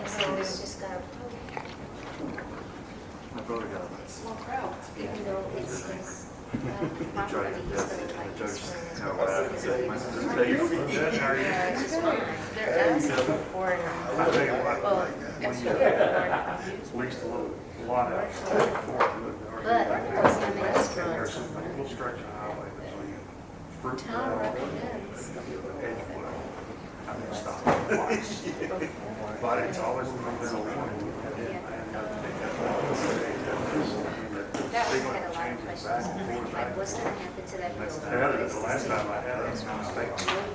So it's just got My brother got a Small crowd. even though it's judge. property, he's Yes, gonna like the judge. this one. No, what happened is my sister said, Judge, how are you? Yeah, it's fine. They're asking for it. I'll tell you what, Well, when you it's leased a little lot out before, But it was in the there's restaurant some little stretch of highway between Fruit Town Road recommends. and Edgewood. I mean, stop twice. But it's always a little bit of warning. That one had a lot of questions. Like, what's gonna happen to that building? The last time I had a mistake,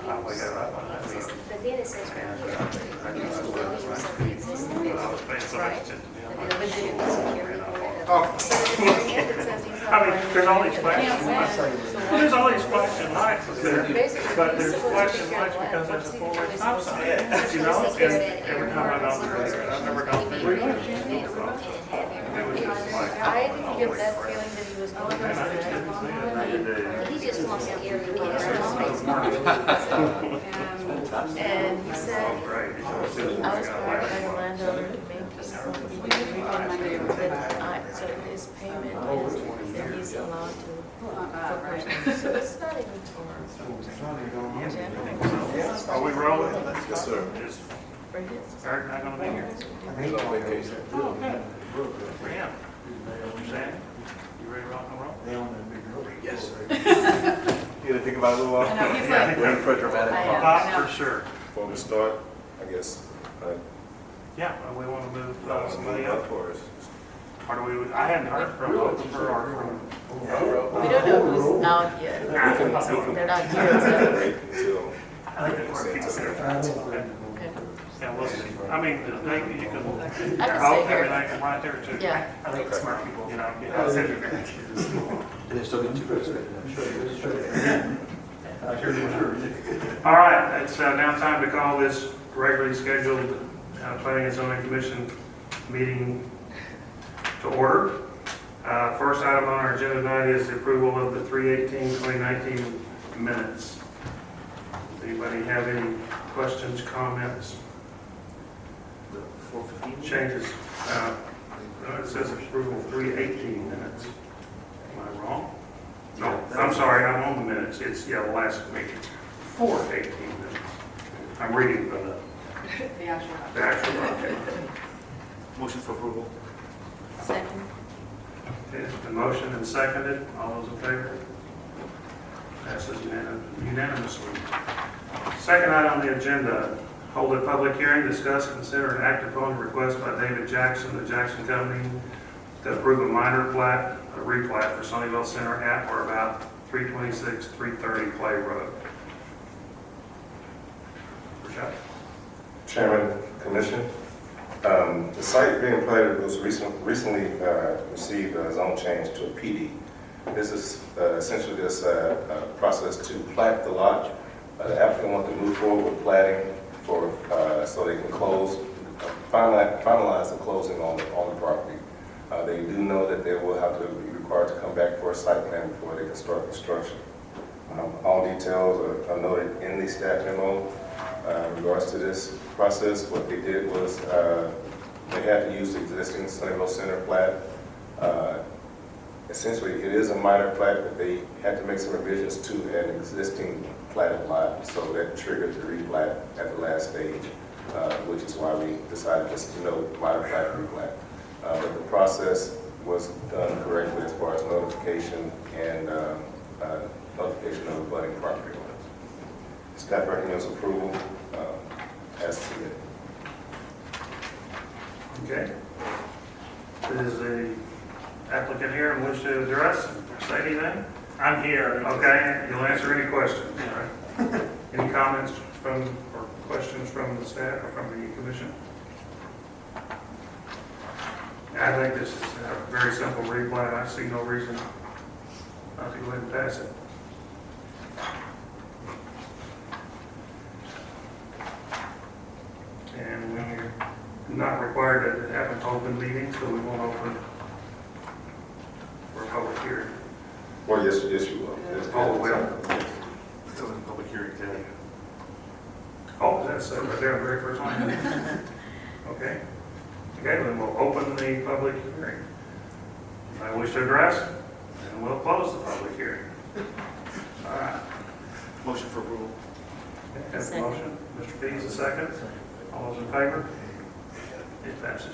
I was right behind me. But then it says right here, there's a building of the existing But I building. was paying so much attention to The him. building should be securely boarded Oh. up. I mean, there's all these flashing lights. There's all these flashing lights there, but there's flashing lights because there's a four-way stop sign. You know, and every time I go through there, I've never gone through there. It was just like, I didn't get that feeling that he was going man, I just didn't see it. He just wants the area to get And he said, Oh, great. It's always just I like was a hired by light. a landowner to make this so his payment is that he's allowed to for personal. So it's not even for Are we rolling? Yes, sir. Is for his. Eric not gonna be here? He's on vacation. Oh, good. For him. Sam, you ready to rock and roll? Yes, sir. You gotta think about it a little while. I know, he's like- Waiting for a dramatic I pause. Pop for sure. Before we start, I guess, Yeah, we wanna move somebody somebody up. up for us. Or do we, I hadn't heard from Christopher or from. We don't know who's out yet. They're not here. Until I think it's working. Okay. Yeah, we'll see. I mean, they, you can, I can hope stay here. everything's right there too. Yeah. I think smart people, you know, get out there. They're still getting 2 All right, it's now time to call this regularly scheduled Planning and Zoning Commission meeting to order. First item on our agenda tonight is the approval of the 3/18/2019 minutes. Does anybody have any questions, comments, changes? No, it says approval of 3/18 minutes. Am I wrong? No, I'm sorry, I'm on the minutes. It's, yeah, the last meeting. 4/18 minutes. I'm reading from the actual document. Motion for approval. Second. Okay, it's been motioned and seconded. All those in favor? Passes unanimously. Second item on the agenda, hold a public hearing, discuss, consider, and act upon a request by David Jackson, the Jackson Company, to approve a minor plat, a replat for Sunnyvale Center at or about 326, 330 Clay Road. Rashad? Chairman, Commission, the site being platted was recently received a zone change to a PD. This is essentially this process to plat the lot. The applicant wants to move forward with platting for so they can close, finalize the closing on the property. They do know that they will have to be required to come back for a site plan before they can start construction. All details are noted in the staff memo. In regards to this process, what they did was they had to use the existing Sunnyvale Center plat. Essentially, it is a minor plat, but they had to make some revisions to an existing platted lot, so that triggered the replat at the last stage, which is why we decided just to note minor plat replat. But the process was done correctly as far as notification and notification of abutting property owners. Staff recommends approval as submitted. Okay. Is the applicant here and wish to address, say anything? I'm here. Okay, you'll answer any questions, all right? Any comments from, or questions from the staff or from the commission? I think this is a very simple replat. I see no reason not to go ahead and pass it. And we're not required to have an open meeting, so we won't open for a public hearing. Well, yes, yes, you will. Oh, well. Still in public hearing today. Oh, that's right there, the very first line. Okay. Okay, then we'll open the public hearing. I wish to address, and we'll close the public hearing. All right. Motion for approval. Okay, have a Second. motion. Mr. Pease, a second. All those in favor? It passes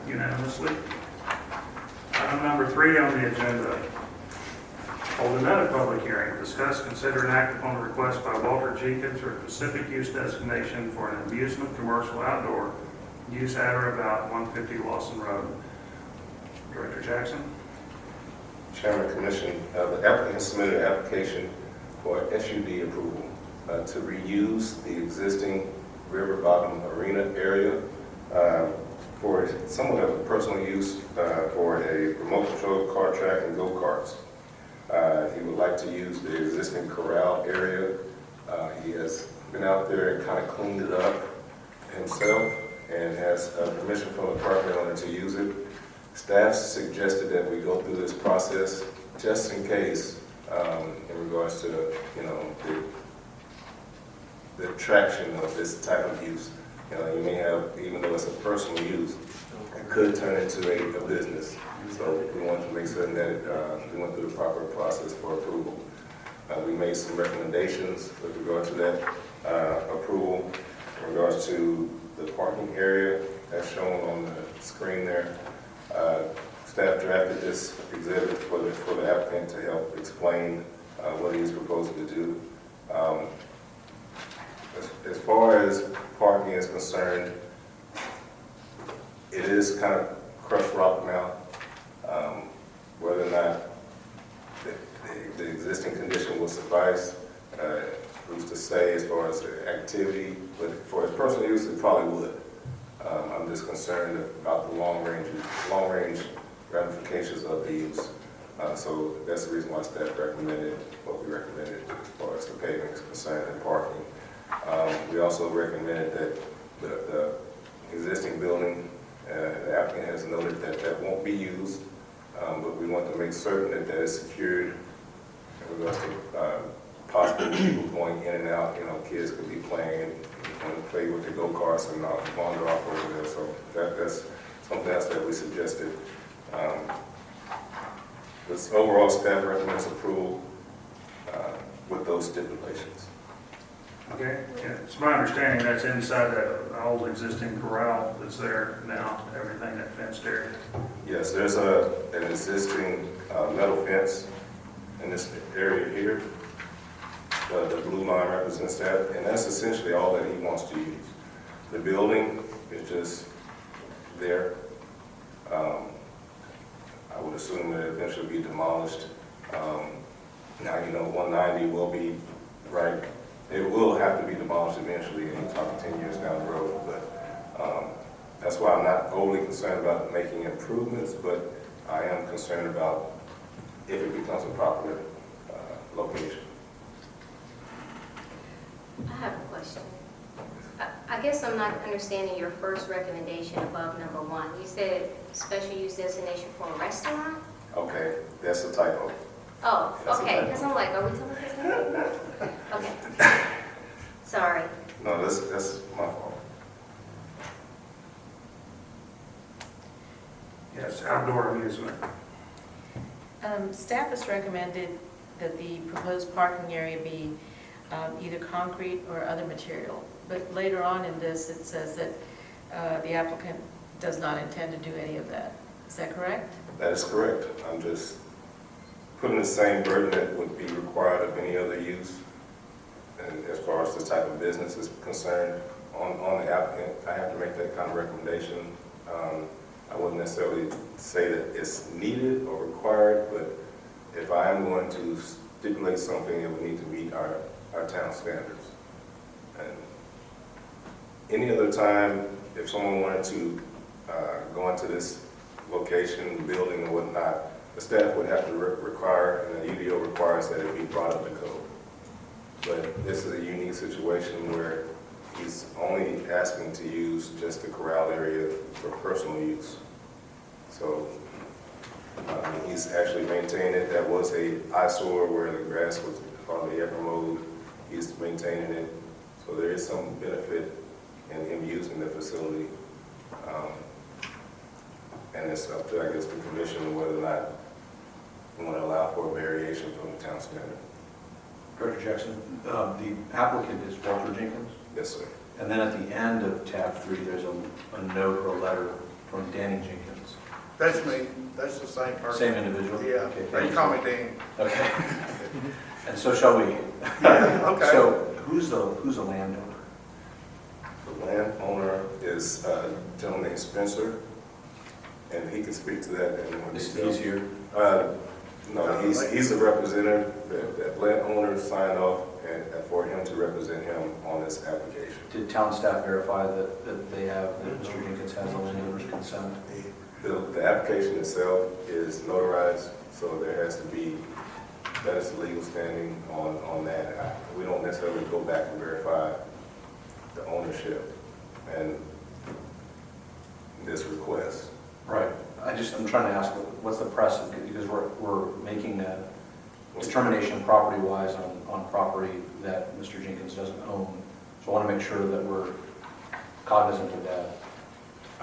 unanimously. Item number 3 on the agenda. Hold another public hearing. Discuss, consider, and act upon a request by Walter Jenkins for a specific use designation for an amusement commercial outdoor use at or about 150 Lawson Road. Director Jackson? Chairman, Commission, the applicant submitted an application for SUD approval to reuse the existing river bottom arena area for somewhat of a personal use for a remote control car track and go-karts. He would like to use the existing corral area. He has been out there and kind of cleaned it up himself and has permission from the property owner to use it. Staff suggested that we go through this process just in case in regards to, you know, the attraction of this type of use. You know, you may have, even though it's a personal use, it could turn into a business. So we want to make certain that we went through the proper process for approval. We made some recommendations with regard to that approval in regards to the parking area as shown on the screen there. Staff drafted this exhibit for the applicant to help explain what he's proposing to do. As far as parking is concerned, it is kind of crushed rock now. Whether or not the existing condition will suffice, who's to say as far as the activity, but for his personal use, it probably would. I'm just concerned about the long range ramifications of the use. So that's the reason why staff recommended what we recommended as far as the paving is concerned and parking. We also recommended that the existing building, the applicant has noted that that won't be used, but we want to make certain that that is secured in regards to possible people going in and out. You know, kids could be playing and play with the go-karts and not wander off over there. So that's something else that we suggested. This overall staff recommends approval with those stipulations. Okay, yeah, it's my understanding that's inside that old existing corral that's there now, everything, that fenced area. Yes, there's an existing metal fence in this area here. The blue line represents that, and that's essentially all that he wants to use. The building is just there. I would assume that it eventually be demolished. Now, you know, 190 will be, right, it will have to be demolished eventually, and you're talking 10 years down the road, but that's why I'm not overly concerned about making improvements, but I am concerned about if it becomes a popular location. I have a question. I guess I'm not understanding your first recommendation above number 1. You said special use destination for a restaurant? Okay, that's a typo. Oh, That's okay, okay. because I'm like, are we talking about this? Okay. Sorry. No, that's my fault. Yes, outdoor amusement. Staff has recommended that the proposed parking area be either concrete or other material. But later on in this, it says that the applicant does not intend to do any of that. Is that correct? That is correct. I'm just putting the same burden that would be required of any other use. And as far as the type of business is concerned, on the applicant, I have to make that kind of recommendation. I wouldn't necessarily say that it's needed or required, but if I am going to stipulate something, it would need to meet our town standards. And any other time, if someone wanted to go into this location, building or whatnot, the staff would have to require, and the UDO requires that it be brought up to code. But this is a unique situation where he's only asking to use just the corral area for personal use. So He's actually maintained it. That was a eyesore where the grass was hardly ever mowed. He's maintaining it. So there is some benefit in him using the facility. And it's up to, I guess, the commission whether or not we want to allow for a variation from the town standard. Director Jackson, the applicant is Walter Jenkins, Yes, sir. and then at the end of tab 3, there's a note or a letter from Danny Jenkins. That's me, that's the same person. Same individual? Yeah, Okay, they thank you. call me Dan. Okay. And so shall we. Yeah, okay. So who's the landowner? The landowner is a gentleman named Spencer, and he can speak to that in more Is detail. he's here? No, he's a representative. That landowner signed off and for him to represent him on this application. Did town staff verify that Mr. Jenkins has the landowner's consent? The application itself is notarized, so there has to be, that is the legal standing on that. We don't necessarily go back and verify the ownership and this request. Right. I'm trying to ask, what's the precedent, because we're making a determination property-wise on property that Mr. Jenkins doesn't own. So I want to make sure that we're cognizant of that.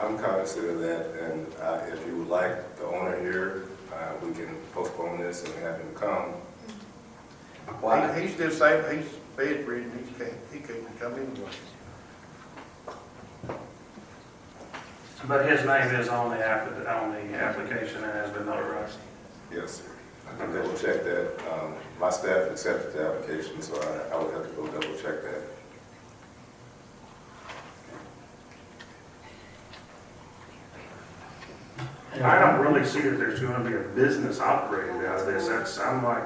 I'm cognizant of that, and if you would like the owner here, we can postpone this and have him come. Well, He's just saying, he's bedridden, he can't come anyway. But his name is on the application and has been notarized. Yes, sir. I can double check that. My staff accepted the application, so I would have to go double check that. I don't really see that there's going to be a business operated out of this. I'm like,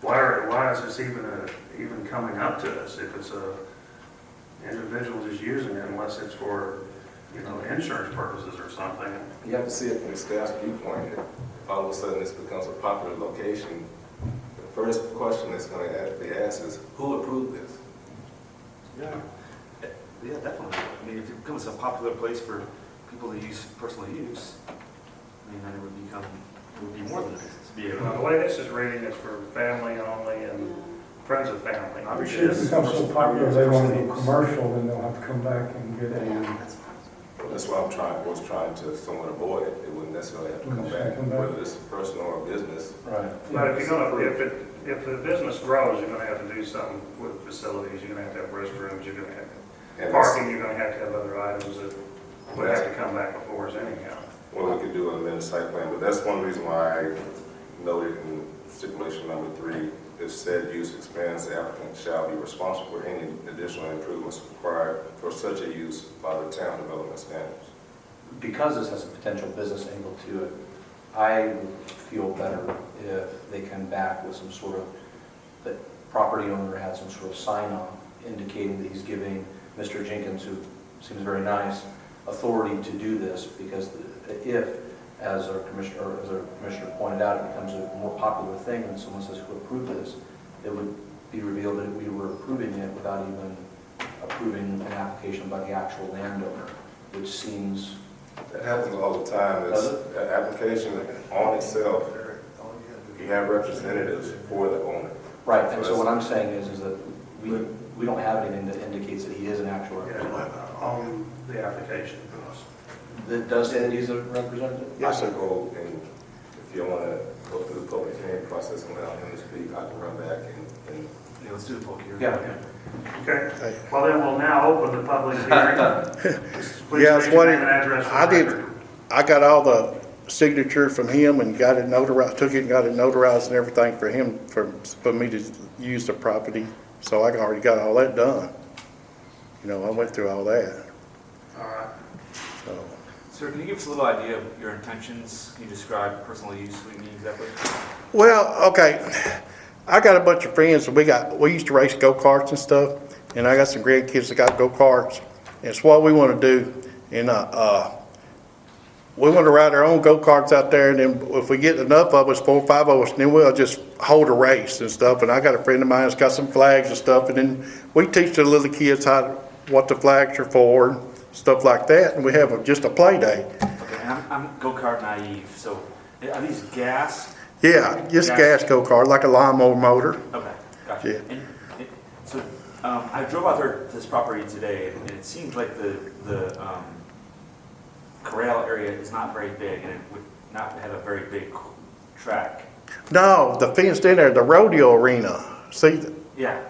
why is this even coming up to us if it's a individual just using it unless it's for, insurance purposes or something? You have to see it from the staff's viewpoint. If all of a sudden this becomes a popular location, the first question that's going to be asked is, who approved this? Yeah, definitely. I mean, if it becomes a popular place for people to use personal use, I mean, then it would be more than a business to be able The to. way this is reading is for family only and friends of family. I'm which sure If is- it becomes so popular, they want to go commercial, then they'll have to come back and get a, Well, that's why was trying to somewhat avoid it. It wouldn't necessarily have to come back, whether it's personal or business. right. But if the business grows, you're gonna have to do something with facilities, you're gonna have to have restrooms, you're gonna have And parking, you're gonna have to have other items that would have to come back before us anyhow. well, we could do an amended site plan, but that's one reason why I noted in stipulation number 3, if said use expands, the applicant shall be responsible for any additional improvements required for such a use by the town development standards. Because this has a potential business angle to it, I would feel better if they come back with some sort of, the property owner had some sort of sign-off indicating that he's giving Mr. Jenkins, who seems very nice, authority to do this, because if, as our commissioner pointed out, it becomes a more popular thing and someone says, who approved this, it would be revealed that we were approving it without even approving an application by the actual landowner, which seems... That happens all the time. Does It's an application on itself. You have representatives for the owner. Right, and so what I'm saying is that we don't have anything that indicates that he is an actual representative. On the application. That does say that he's a representative? I can go, and if you want to go through the public hearing process and allow him to speak, I can run back and Yeah, let's do the public hearing. Yeah. Okay, well then we'll now open the public hearing. Please Yeah, state it's what your it- name and address for I the did- record. I got all the signature from him and got it notarized, took it and got it notarized and everything for him, for me to use the property. So I already got all that done. I went through all that, All right. so. Sir, can you give us a little idea of your intentions? Can you describe personal use, what you mean exactly? Well, okay, I got a bunch of friends, and we used to race go-karts and stuff, and I got some grandkids that got go-karts. It's what we want to do, and we want to ride our own go-karts out there, and then if we get enough of us, 4 or 5 of us, then we'll just hold a race and stuff. And I got a friend of mine that's got some flags and stuff, and then we teach the little kids what the flags are for, and stuff like that, and we have just a play day. Okay, I'm go-kart naive, so Are these gas? Yeah, just gas go-kart, like a lawnmower motor. Okay, gotcha. Yeah. And so, I drove out there to this property today, and it seems like the corral area is not very big, and it would not have a very big track. No, the fenced in there, the rodeo arena. See, Yeah,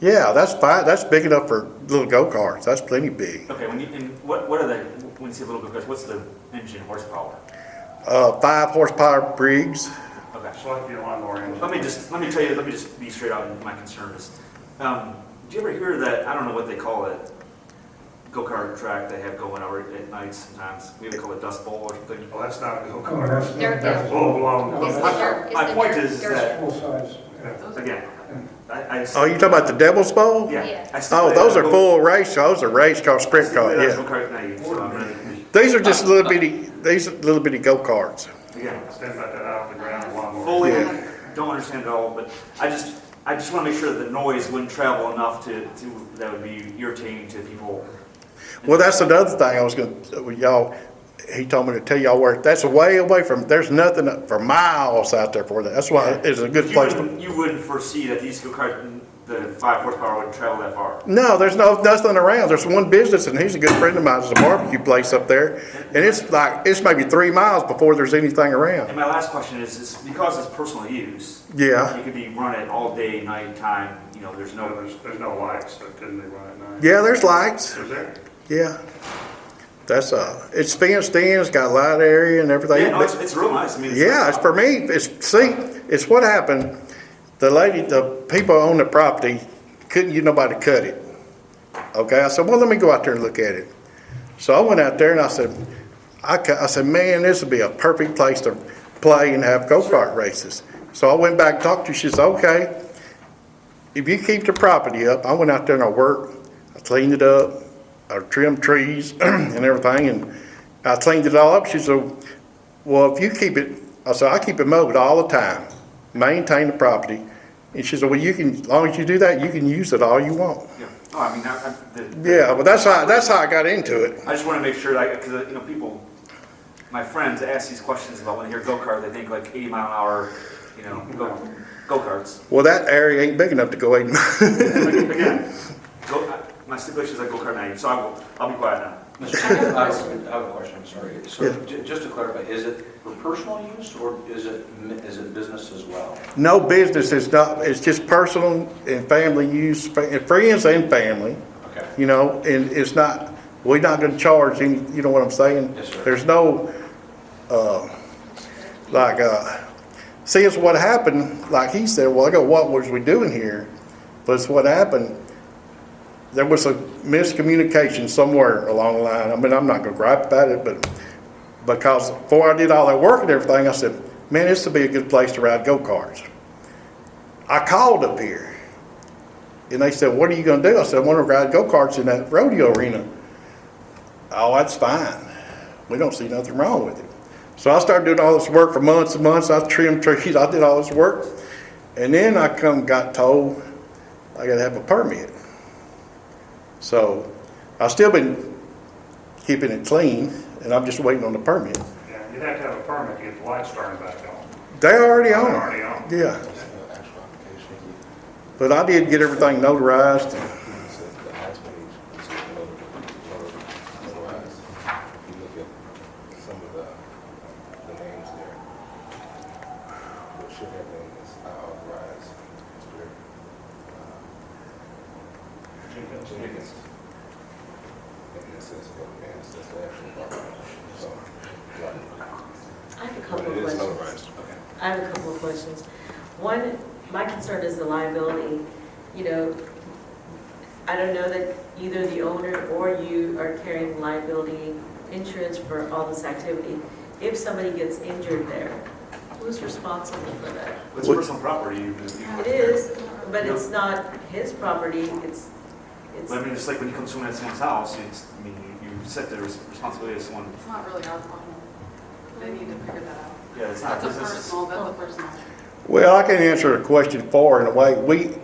yeah, that's fine. That's big enough for little go-karts. That's plenty big. okay, and what are the, when you say little go-karts, what's the engine horsepower? 5 horsepower Briggs. Okay. Just like the lawnmower engine. Let me just be straight out, and my concern is, do you ever hear that, I don't know what they call it, go-kart track they have going over at night sometimes, maybe they call it Dust Bowl or something? Well, that's not a Oh, go-kart. that's, Dirt that's hill. Full blown. It's the dirt, it's My the point dirt- is dirt- that, full size. again, I. Oh, you talking about the Devil's Bowl? Yeah. I Oh, still- those are full race. Those are race car, sprint car. That's Yeah. go-kart naive, so I'm really, These are just little bitty. These are little bitty go-karts. again, Stand about that out of the ground lawnmower. fully Yeah. don't understand it all, but I just want to make sure that the noise wouldn't travel enough that would be irritating to people. Well, that's another thing I was gonna, y'all, he told me to tell y'all where, that's way away from, there's nothing for miles out there for that. That's why it's a good place. You wouldn't foresee that these go-kart, the 5 horsepower wouldn't travel that far. No, there's nothing around. There's one business, and he's a good friend of mine. There's a barbecue place up there, and it's maybe 3 miles before there's anything around. And my last question is because it's personal use, Yeah, you could be running all day, night time, there's No, no, there's no lights, so couldn't they run at night? yeah, there's lights. Is there? Yeah, that's it's fenced in. It's got a light area and everything. yeah, no, it's real nice. I mean, Yeah, it's for me. It's what happened. The people on the property couldn't get nobody to cut it. Okay, I said, well, let me go out there and look at it. So I went out there and I said, man, this would be a perfect place to play and have go-kart races. So I went back and talked to her. She said, okay, if you keep the property up, I went out there and I worked. I cleaned it up. I trimmed trees and everything, and I cleaned it all up. She said, well, if you keep it, I said, I keep it mowed all the time, maintain the property. And she said, well, as long as you do that, you can use it all you want. yeah. Oh, I mean, Yeah, but that's how I got into it. I just want to make sure that, because, people, my friends ask these questions about when they hear go-kart, they think like 80-mile-an-hour, go-karts. Well, that area ain't big enough to go 8 miles. Again, my stipulation is like go-kart naive, so I'll be quiet now. Mr. Chairman, I have a question, I'm sorry. So Yeah. just to clarify, is it for personal use or is it business as well? No business is not, it's just personal and family use, and friends and family, Okay. and it's not, we're not gonna charge any, you know what I'm saying? Yes, sir. There's no, see, it's what happened, like he said, well, I go, what was we doing here? But it's what happened, there was a miscommunication somewhere along the line. I mean, I'm not gonna gripe about it, but because before I did all that work and everything, I said, man, this would be a good place to ride go-karts. I called up here, and they said, what are you gonna do? I said, I wanna ride go-karts in that rodeo arena. Oh, that's fine. We don't see nothing wrong with it. So I started doing all this work for months and months. I trimmed trees, I did all this work. And then I got told I gotta have a permit. So I've still been keeping it clean, and I'm just waiting on the permit. Yeah, you'd have to have a permit to get the lights turned back on. They're already on. They're already on. Yeah. But I did get everything notarized. I have a couple of questions. I have a couple of questions. One, my concern is the liability. I don't know that either the owner or you are carrying liability insurance for all this activity. If somebody gets injured there, who's responsible for that? It's personal property. It is, but it's not his property, it's, I mean, it's like when you come to someone's house, you set the responsibility of someone. It's not really our problem. Maybe you can figure that out. Yeah, it's not That's a business. personal. Well, I can answer the question for in a way.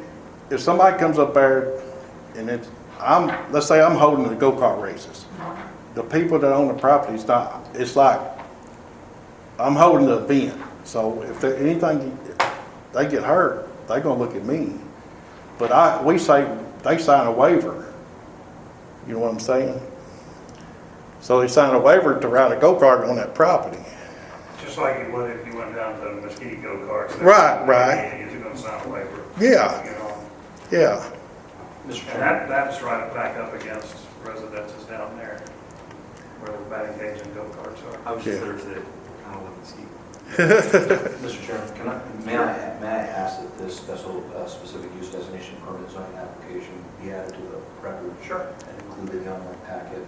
If somebody comes up there and let's say I'm holding the go-kart races. The people that own the property, it's like I'm holding the event, so if there, anything, they get hurt, they gonna look at me. But we say, they sign a waiver. You know what I'm saying? So they sign a waiver to ride a go-kart on that property. Just like you would if you went down to Mesquite go-karts. Right. You're going to sign a waiver. Yeah. You know, Yeah, Mr. and Chairman, that's right back up against residences down there where the batting cage and go-karts are. I was just Yeah. there today, kind of looking to see. Mr. Chairman, may I ask that this special specific use designation permit zoning application be added to the record? Sure. And included in the packet,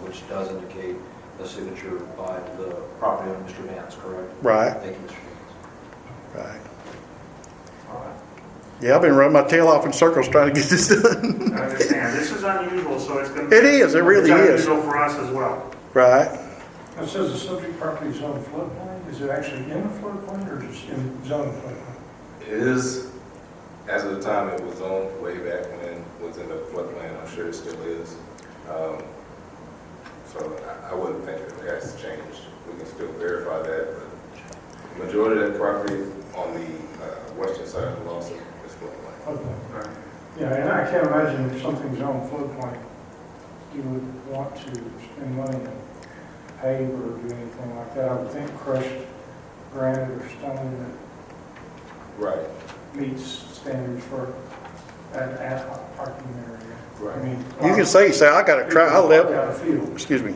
which does indicate a signature by the property owner, Mr. Vance, correct? right, Thank you, Mr. Vance. right. All right. Yeah, I've been running my tail off in circles trying to get this done. I understand. This is unusual, so it's going to. It is, it really is. It's unusual for us as well. Right. It says the subject property is on floodplain. Is it actually in the floodplain or just in zone floodplain? It is, as of the time it was on way back when it was in the floodplain, I'm sure it still is. So I wouldn't think it has changed. We can still verify that, but the majority of that property on the western side of the Lawson is floodplain. Floodplain. Right. Yeah, and I can't imagine if something's on floodplain, you would want to spend money and pave or do anything like that. I would think crushed granite or stone Right, that meets standards for an ad hoc parking area. I right. mean. You can say, I got to try, I level, Out of field. excuse me,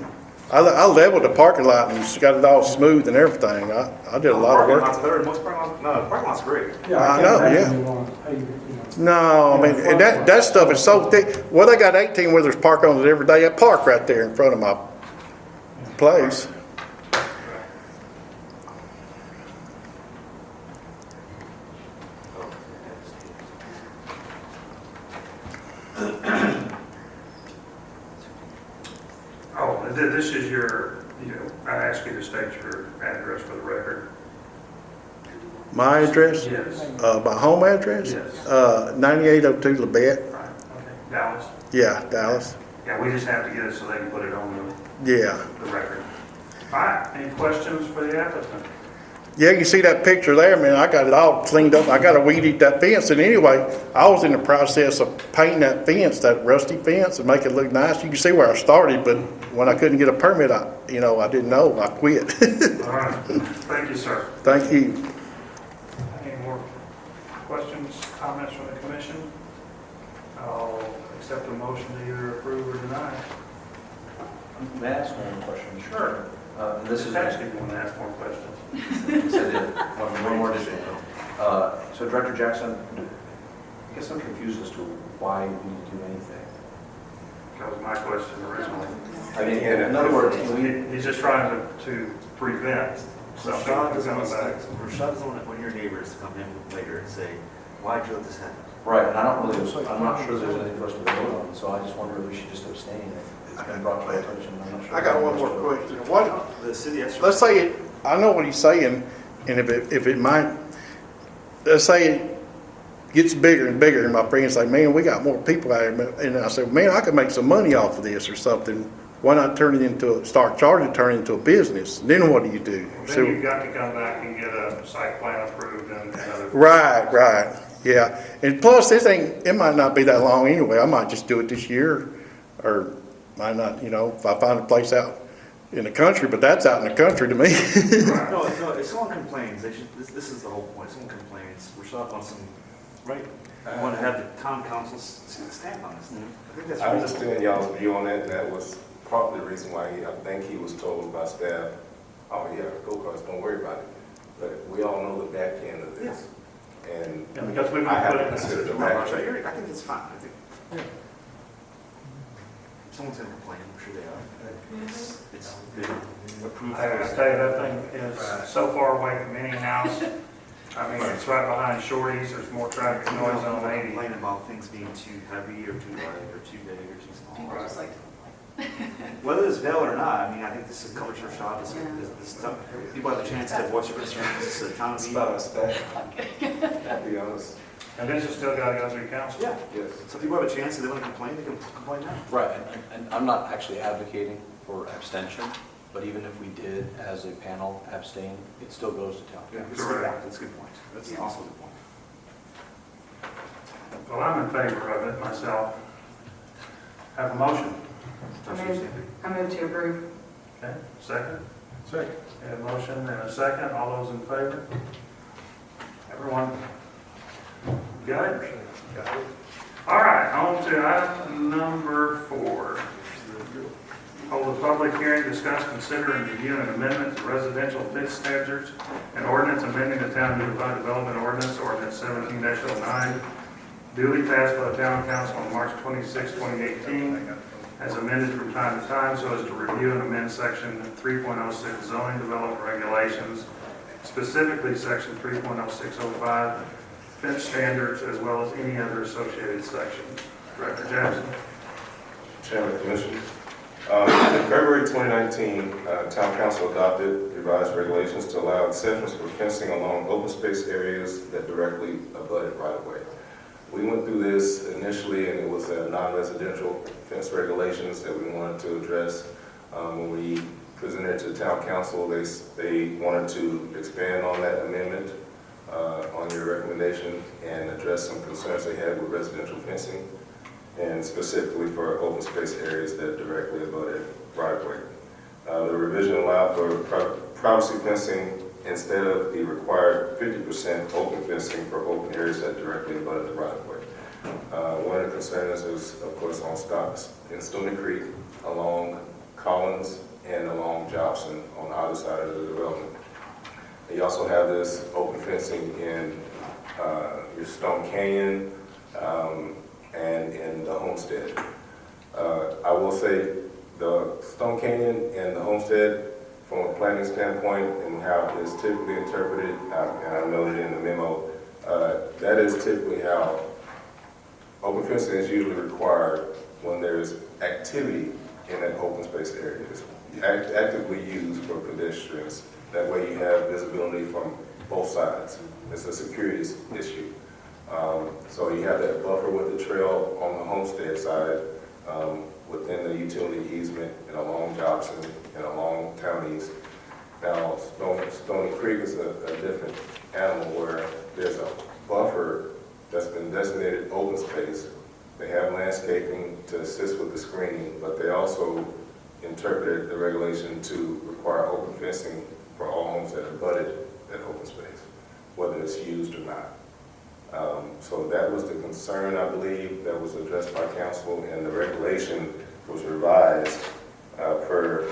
I leveled the parking lot and it's got it all smooth and everything. I did a lot of Parking work. lot's better than most parking lots. No, the parking lot's great. Yeah, I I know, can't yeah. imagine you want to pave it, you know. No, I mean, and that stuff is so thick. Well, they got 18-wheelers parked on it every day. I park right there in front of my place. Oh, this is your, I ask you to state your address for the record. My address, Yes. my home address, Yes. 9802 Labette. Right, okay. Dallas? Yeah, Dallas. Yeah, we just have to get it so they can put it on Yeah. the record. All right, any questions for the applicant? Yeah, you see that picture there, man, I got it all cleaned up. I got to weed eat that fence. And anyway, I was in the process of painting that fence, that rusty fence, and make it look nice. You can see where I started, but when I couldn't get a permit, I didn't know, I quit. All right, thank you, sir. Thank you. Any more questions, comments from the commission? I'll accept a motion to either approve or deny. May I ask one more question? Sure. And this is. Ask if you want to ask more questions. Yes, I did. One more additional. So Director Jackson, I guess I'm confused as to why we need to do anything. That was my question originally. I mean, in other words, He's just trying to prevent something Rashad from doesn't coming want back. Rashad doesn't want your neighbors to come in later and say, why'd you let this happen? right, and I'm not sure there's anything for us to vote on, so I just wonder if we should just abstain if it's been brought to our attention. I'm not sure. I got one more question. What, The city has. let's say it, I know what he's saying, and if it might, let's say it gets bigger and bigger, and my friends say, man, we got more people out here, and I said, man, I could make some money off of this or something. Why not turn it into, start charging, turn it into a business? Then what do you do? Then you've got to come back and get a site plan approved and other. Right, yeah. And plus, it might not be that long anyway. I might just do it this year, or might not, if I find a place out in the country, but that's out in the country to me. No, if someone complains, they should, this is the whole point, someone complains, Rashad wants some, right? I want to have the town council stamp on this. I think that's. I reasonable. understand y'all's view on that, and that was probably the reason why I think he was told by staff, oh yeah, go-karts, don't worry about it. But we all know the back end of this. And Yeah, because we've I been have put to it in consider the No, back Rashad, end. I think it's fine, I think. Someone's gonna complain, I'm sure they are. It's been approved. I tell you, that thing is so far away from any house. I mean, it's right behind Shorty's, there's more traffic noise on 80. Complain about things being too heavy or too light or too big or too small. People just like, Whether it's valid or not, I mean, I think this is coverage for shop, this stuff, people have the chance to voice their concerns, this is a town It's meeting. about us back, to be honest. And this has still got to go through council. Yeah, Yes. so people have a chance, if they want to complain, they can complain now. Right, and I'm not actually advocating for abstention. But even if we did, as a panel, abstain, it still goes to town. Yeah, that's a good point. That's a good point. That's also a good point. Well, I'm in favor of it myself. Have a motion. I move to approve. Okay, second? Second. Have a motion and a second. All those in favor? Everyone? Got it? All right, on to item number 4. Hold a public hearing, discuss, consider, and review an amendment to residential fence standards and ordinance amending the Town Unified Development Ordinance, Ordinance 17-09, duly passed by the Town Council on March 26, 2018, as amended from time to time so as to review and amend Section 3.06 zoning development regulations, specifically Section 3.0605 fence standards, as well as any other associated sections. Director Jackson. Chairman, Commission. In February 2019, Town Council adopted revised regulations to allow exceptions for fencing along open space areas that directly abut right of way. We went through this initially, and it was non-residential fence regulations that we wanted to address. When we presented to Town Council, they wanted to expand on that amendment on your recommendation and address some concerns they had with residential fencing, and specifically for open space areas that directly abutted right of way. The revision allowed for privacy fencing instead of the required 50% open fencing for open areas that directly abutted the right of way. One of the concerns is, of course, on stops in Stony Creek, along Collins, and along Jobson on either side of the development. You also have this open fencing in your Stone Canyon, and in the Homestead. I will say the Stone Canyon and the Homestead, from a planning standpoint and how it's typically interpreted, and I noted in the memo, that is typically how open fencing is usually required when there's activity in that open space area. It's actively used for pedestrians. That way you have visibility from both sides. It's a security issue. So you have that buffer with the trail on the Homestead side, within the utility easement and along Jobson and along Town East. Now, Stony Creek is a different animal where there's a buffer that's been designated open space. They have landscaping to assist with the screening, but they also interpreted the regulation to require open fencing for all homes that abutted that open space, whether it's used or not. So that was the concern, I believe, that was addressed by council, and the regulation was revised per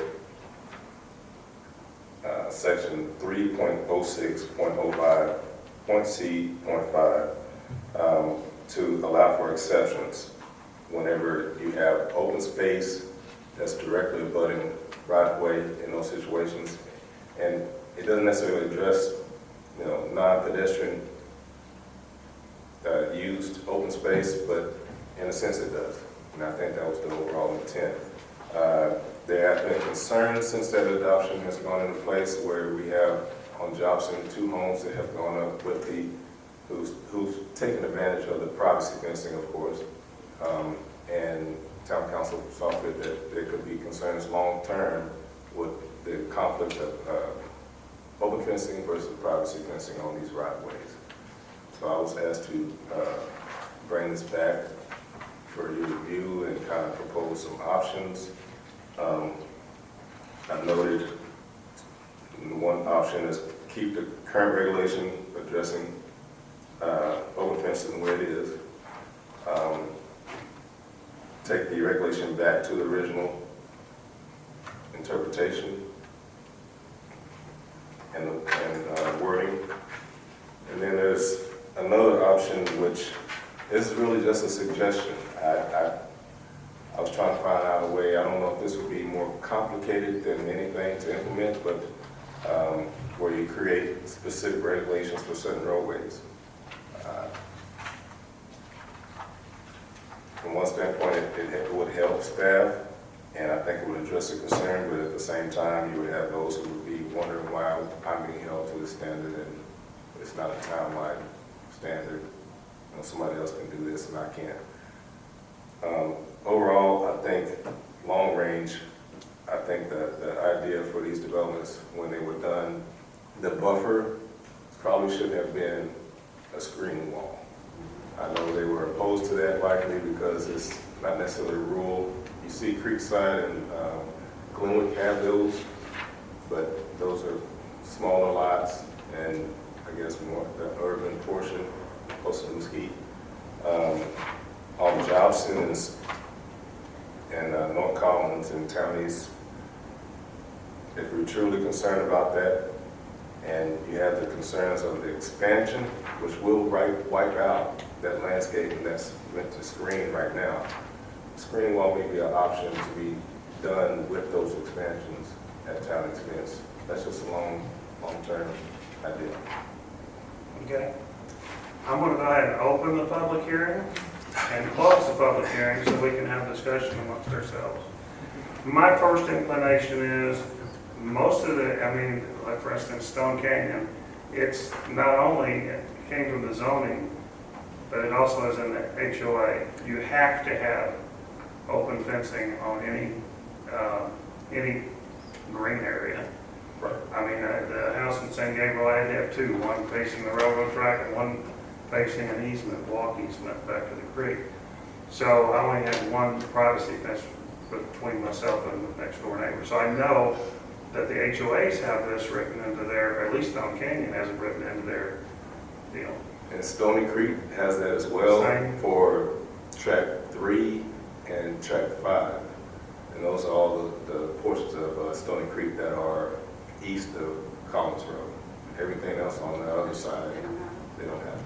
section 3.06.05.c.5 to allow for exceptions whenever you have open space that's directly abutting right of way in those situations. And it doesn't necessarily address, non-pedestrian used open space, but in a sense it does. And I think that was the overall intent. There have been concerns since that adoption has gone into place where we have on Jobson 2 homes that have gone up with who's taken advantage of the privacy fencing, of course. And Town Council saw that there could be concerns long-term with the conflict of open fencing versus privacy fencing on these right-of-ways. So I was asked to bring this back for your review and kind of propose some options. I've noted one option is keep the current regulation addressing open fencing where it is. Take the regulation back to the original interpretation and wording. And then there's another option, which is really just a suggestion. I was trying to find out a way, I don't know if this would be more complicated than anything to implement, but where you create specific regulations for certain roadways. From one standpoint, it would help staff, and I think it would address a concern, but at the same time, you would have those who would be wondering why I'm being held to the standard and it's not a town-wide standard. Somebody else can do this and I can't. Overall, I think long range, I think that the idea for these developments, when they were done, the buffer probably should have been a screening wall. I know they were opposed to that likely because it's not necessarily rural. You see Creekside and Glenwood have those, but those are smaller lots and I guess more the urban portion, close to Mesquite. On Jobson and North Collins and Townies, if we're truly concerned about that, and you have the concerns of the expansion, which will wipe out that landscape that's meant to screen right now, screening wall may be an option to be done with those expansions at town expense. That's just a long-term idea. Okay. I'm going to go ahead and open the public hearing and close the public hearing so we can have discussion amongst ourselves. My first inclination is most of the, like for instance, Stone Canyon, it's not only, it came from the zoning, but it also is in the HOA. You have to have open fencing on any green area. Right. The house in San Gabriel, I had to have two, one facing the railroad track and one facing an easement, walk easement back to the creek. So I only had one privacy fence between myself and the next door neighbor. So I know that the HOAs have this written into their, at least Stone Canyon has it written into their deal. And Stony Creek has that as well Same. for track 3 and track 5. And those are all the portions of Stony Creek that are east of Collins Road. Everything else on the other side, they don't have.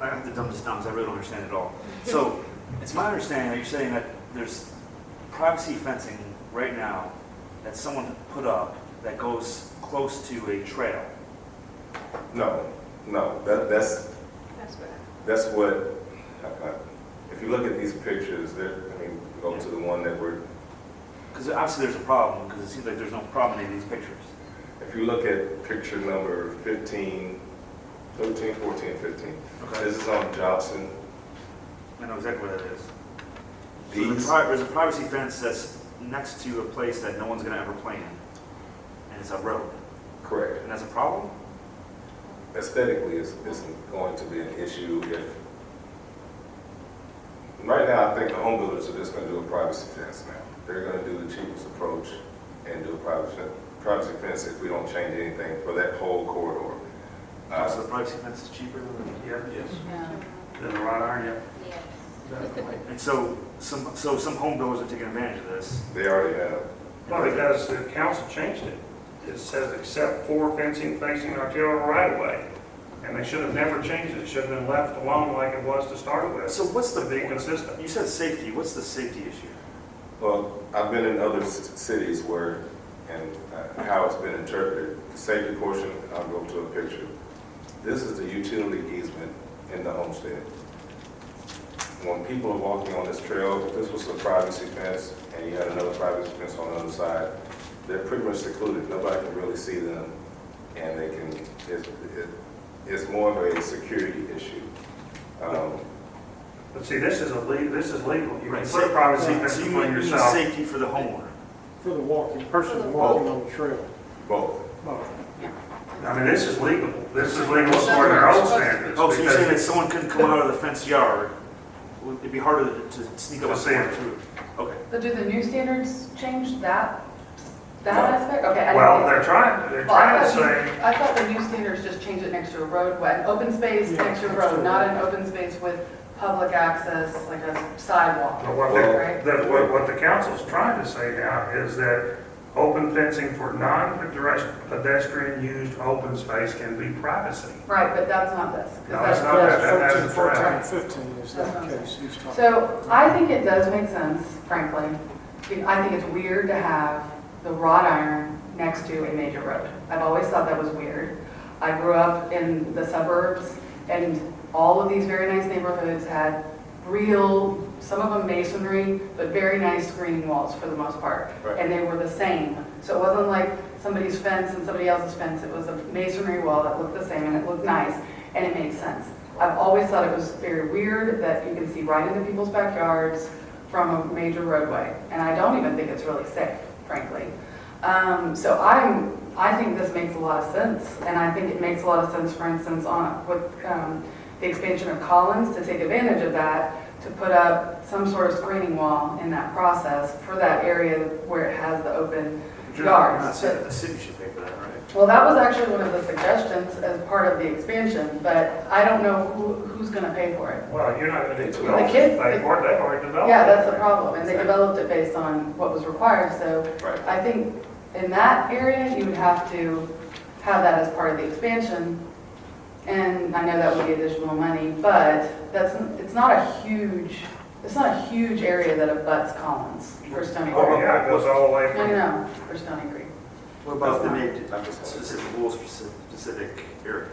I have to dumb this down because I really don't understand it at all. So it's my understanding that you're saying that there's privacy fencing right now that someone put up that goes close to a trail. No, that's what, if you look at these pictures, go to the one that we're, Because obviously there's a problem, because it seems like there's no problem in any of these pictures. if you look at picture number 15, 13, 14, 15. Okay. This is on Jobson. I know exactly what that is. So These, there's a privacy fence that's next to a place that no one's going to ever play in, and it's a road, correct. and that's a problem? Aesthetically, it's going to be an issue if, right now, I think the home builders are just going to do a privacy fence now. They're going to do the cheapest approach and do a privacy fence if we don't change anything for that whole corridor. So the privacy fence is cheaper than Yes. Yeah. Then the wrought iron, yeah. Yes. And so some home builders are taking advantage of this. They already have. Well, because the council changed it. It says except for fencing facing arterial right of way. And they should have never changed it. It should have been left alone like it was to start with. So what's the To be consistent. You said safety. What's the safety issue? Well, I've been in other cities where, and how it's been interpreted. The safety portion, I'll go to a picture. This is the utility easement in the homestead. When people are walking on this trail, if this was a privacy fence and you had another privacy fence on the other side, they're pretty much secluded. Nobody can really see them, and they can. It's more of a security issue. But see, this is legal. You Right. can put a privacy fence So you between mean yourself. safety for the homeowner? For the walking, person For the walking on the trail. Both. This is legal. This is legal according to our own standards. Oh, so you're saying that because- someone couldn't come out of the fenced yard? It'd be harder to sneak up To on see someone it. through? Okay. But do the new standards change that No. aspect? Okay. I didn't Well, think so. they're trying to Well, I say, thought the new standards just changed it next to a roadway, an open space Yeah, next to a next to road, a not road. an open space with public access, like a sidewalk. but what Right. what the council's trying to say now is that open fencing for non-pedestrian used open space can be privacy. Right, but that's not this. 'cause No, that's- it's not that. That's 13, the 14, track. 15 is That's that what I'm case he's talking. So I think it does make sense, frankly. I think it's weird to have the wrought iron next to a major road. I've always thought that was weird. I grew up in the suburbs, and all of these very nice neighborhoods had real, some of them masonry, but very nice screening walls for the most part. Right. And they were the same. So it wasn't like somebody's fence and somebody else's fence. It was a masonry wall that looked the same and it looked nice and it made sense. I've always thought it was very weird that you can see right into people's backyards from a major roadway, and I don't even think it's really safe, frankly. So I think this makes a lot of sense, and I think it makes a lot of sense, for instance, with the expansion of Collins, to take advantage of that, to put up some sort of screening wall in that process for that area where it has the open But you're not yards. saying that the city should pay for that, right? Well, that was actually one of the suggestions as part of the expansion, but I don't know who's going to pay for it. Well, you're not going to need to The develop kids- it, pay for it, they've already developed it. Yeah, that's the problem, and they developed it based on what was required, so Right. I think in that area, you would have to have that as part of the expansion, and I know that would be additional money, but it's not a huge area that abuts Collins for Stony Oh, Creek. yeah, it goes all the way No, from, no, for Stony Creek. What about the It's need specific rules for specific areas?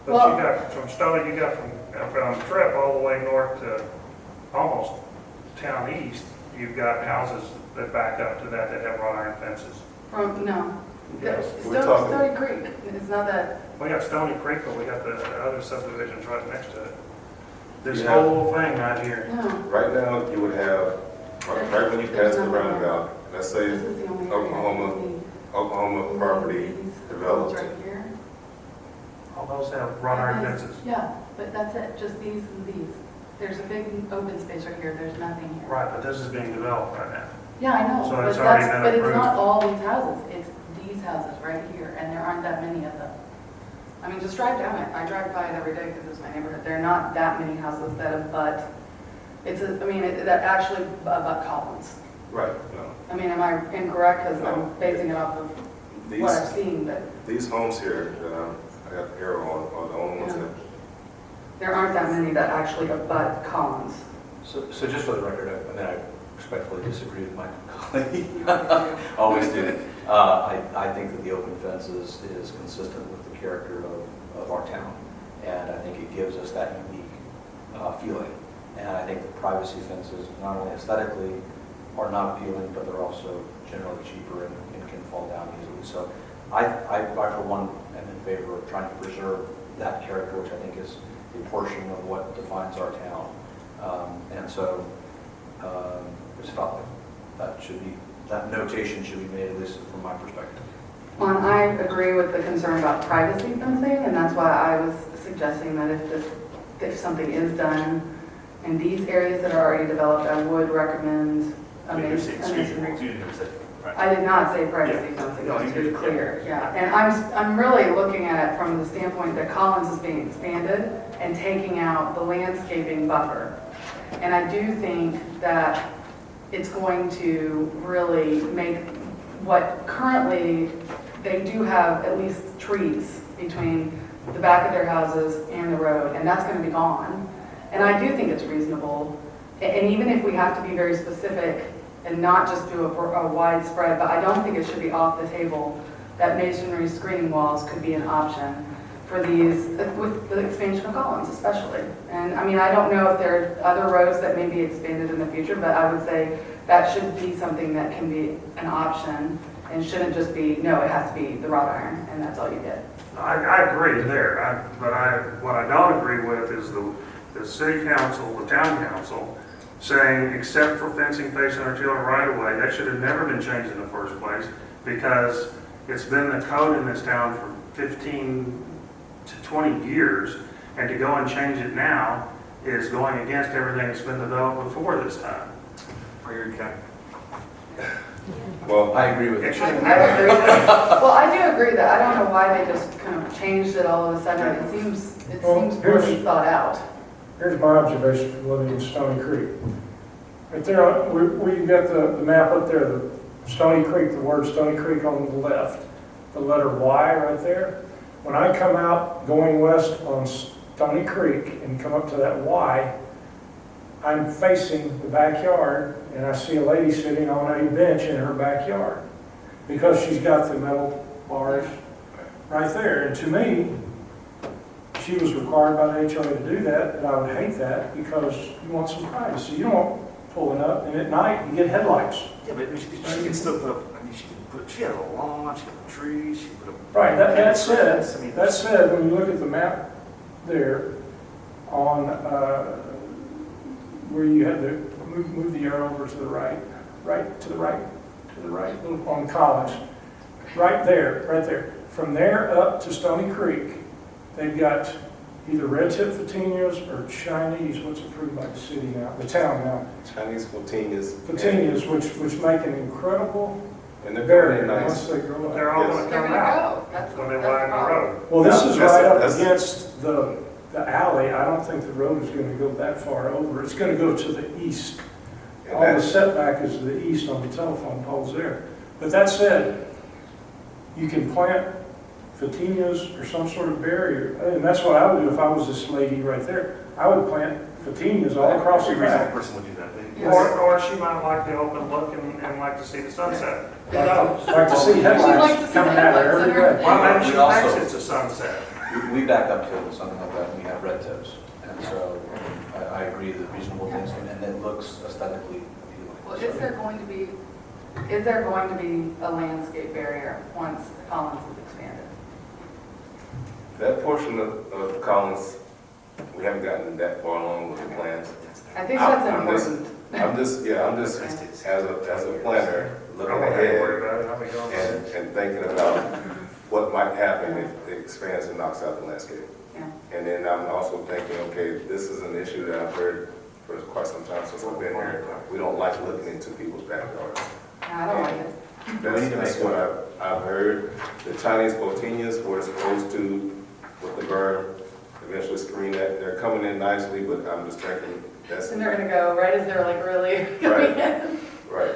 but Well- you got from Stony, you got from Tripp all the way north to almost town east, you've got houses that back up to that have wrought iron fences. No. Yes. We're talking- Stony Creek, it's not that, We got Stony Creek, but we got the other subdivisions right next to it. This Yeah. whole thing right here. no, Right now, you would have, right when you pass the roundabout, let's say this is the only area. Oklahoma we need. Oklahoma property These developed. Right here. All those have wrought iron That is- fences. Yeah, but that's it, just these and these. There's a big open space right here, there's nothing here. Right, but this is being developed right now. Yeah, I know, So but it's already that's, been but it's approved. not all these houses, it's these houses right here, and there aren't that many of them. I mean, just drive down it, I drive by it every day because it's my neighborhood, there are not that many houses that abut, that actually abut Collins. Right, no. I mean, am I incorrect, because No. I'm basing it off of what I've seen, but These homes here that I got the arrow on are the only ones that, there aren't that many that actually abut Collins. So just for the record, I respectfully disagree with my colleague. Always do. I think that the open fence is consistent with the character of our town. And I think it gives us that unique feeling. And I think the privacy fences, not only aesthetically, are not appealing, but they're also generally cheaper and can fall down easily. So I for one, am in favor of trying to preserve that character, which I think is a portion of what defines our town. And so it's felt like that notation should be made, at least from my perspective. Well, and I agree with the concern about privacy fencing, and that's why I was suggesting that if something is done in these areas that are already developed, I would recommend a You're saying screening masonry. walls, you didn't say, right? I did not say privacy Yeah. fencing, No, just you to be did. clear, yeah. And I'm really looking at it from the standpoint that Collins is being expanded and taking out the landscaping buffer. And I do think that it's going to really make what currently, they do have at least trees between the back of their houses and the road, and that's going to be gone. And I do think it's reasonable, and even if we have to be very specific and not just do a widespread, but I don't think it should be off the table that masonry screening walls could be an option for these, with the expansion of Collins especially. And I mean, I don't know if there are other roads that may be expanded in the future, but I would say that should be something that can be an option and shouldn't just be, no, it has to be the wrought iron and that's all you get. I agree there, but what I don't agree with is the city council, the town council, saying except for fencing facing our children right away, that should have never been changed in the first place because it's been the code in this town for 15 to 20 years, and to go and change it now is going against everything that's been developed before this time. Are you okay? well, I agree with It you. should I agree. Well, I do agree that, I don't know why they just kind of changed it all of a sudden. It seems Well, really thought out. Here's my observation from living in Stony Creek. Right there, where you got the map up there, the Stony Creek, the word Stony Creek on the left, the letter Y right there. When I come out going west on Stony Creek and come up to that Y, I'm facing the backyard and I see a lady sitting on a bench in her backyard because she's got the metal bars right there. And to me, she was required by the HOA to do that, and I would hate that because you want some privacy. You don't want pulling up, and at night you get headlights. Yeah, but she can still put up, I mean, she had a lawn, she had trees, she put up. Right, that I said, mean, when you look at the map there on where you had the move the arrow over to the right, to the right, little on Collins. Right there. From there up to Stony Creek, they've got either red tip photinias or Chinese, what's approved by the city now, the town now. Chinese photinias. Photinias, which make an incredible And they're barrier very once nice. they grow up. They're all Yes. gonna They're come gonna out go. That's when they the widen the problem. road. Well, this is That's- right up that's- against the alley. I don't think the road is gonna go that far over. It's gonna go to the east. And All the that's- setback is to the east on the telephone poles there. But that said, you can plant photinias or some sort of barrier, and that's what I would do if I was this lady right there. I would plant photinias all across the Every reasonable back. person would do that. They- Yes. Or she might like the open look and like to see the sunset. Who knows? Like to see She'd like to headlights see the coming at her headlights every in her- day. Well, maybe she We also- thinks it's a sunset. We back up to something like that, and we have red tips. And so I agree that reasonable things, and it looks aesthetically Well, appealing. is there going to be a landscape barrier once Collins is expanded? That portion of Collins, we haven't gotten that far along with the plans. I think that's I'm just- important. I'm just, as a planner, I looking don't have to worry ahead about it, I'll be going with it. and thinking about what might happen if it expands and knocks out the landscape. Yeah. And then I'm also thinking, okay, this is an issue that I've heard for quite some time since I've been here. We don't like looking into people's backyards. I don't like it. That's what I've heard. The Chinese photinias were supposed to, with the berm, eventually screen that. They're coming in nicely, but I'm just thinking that's, And they're gonna go right as they're like really coming in. right.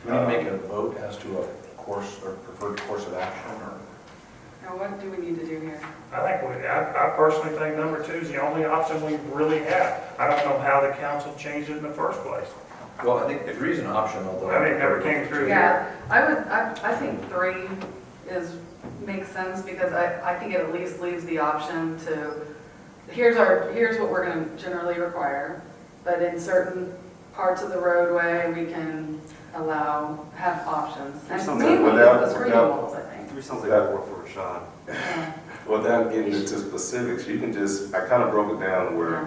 Do we need to make a vote as to a course or preferred course of action, or? Now, what do we need to do here? I personally think number 2 is the only option we really have. I don't know how the council changed it in the first place. Well, I think 3 is an option, although. I mean, it never came through here. Yeah, I think 3 makes sense because I think it at least leaves the option to, here's what we're gonna generally require, but in certain parts of the roadway, we can have options. And Sounds mainly like with without- the screening without- walls, I think. 3 sounds like a work for a shot. Yeah. Without getting into specifics, you can just, I kind of broke it down where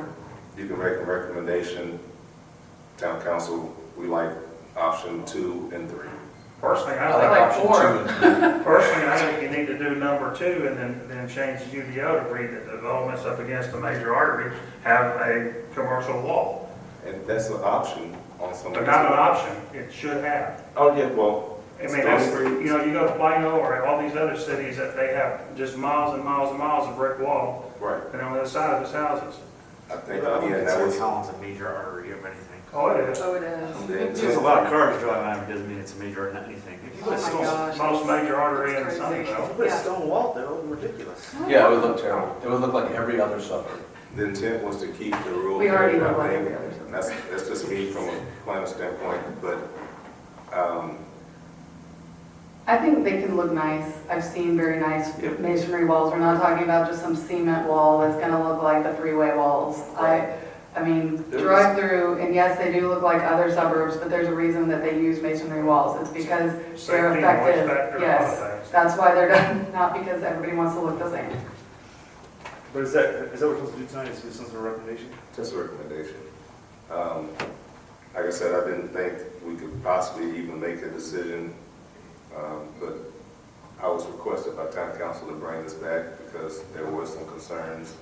you can make a recommendation, town council, we like option 2 and 3. Personally, I I like like option 2 and 3. Personally, I think you need to do number 2 and then change the UDO to read that developments up against a major artery have a commercial wall. And that's an option on some. But not an option, it should have. Oh, yeah, well. I mean, that's, you know, you go to Plano or all these other cities that they have just miles and miles and miles of brick wall, Right, and on the other side of his houses. I think, I don't again, that consider was. Collins a major artery of anything. Oh, it is. Oh, it is. Then- There's a lot of cars driving around, it doesn't mean it's a major or anything. If you Oh put a my stone, gosh. Most major artery in That's crazy. Sunnyvale. if you put a Yeah. stone wall there, it would look ridiculous. Yeah, it would look terrible. It would look like every other suburb. The intent was to keep the rural. We already area, look like I think. every other suburb. That's just me from a planner standpoint, but, I think they can look nice. I've seen very nice Yep. masonry walls. We're not talking about just some cement wall that's gonna look like the freeway walls. I mean, There drive through, and yes, they do look like other suburbs, but there's a reason that they use masonry walls. It's because they're Safety and noise effective. factor, a lot Yes, of things. that's why they're done, not because everybody wants to look the same. But is that what we're supposed to do tonight, is give some sort of recommendation? just a recommendation. Like I said, I didn't think we could possibly even make a decision, but I was requested by town council to bring this back because there were some concerns.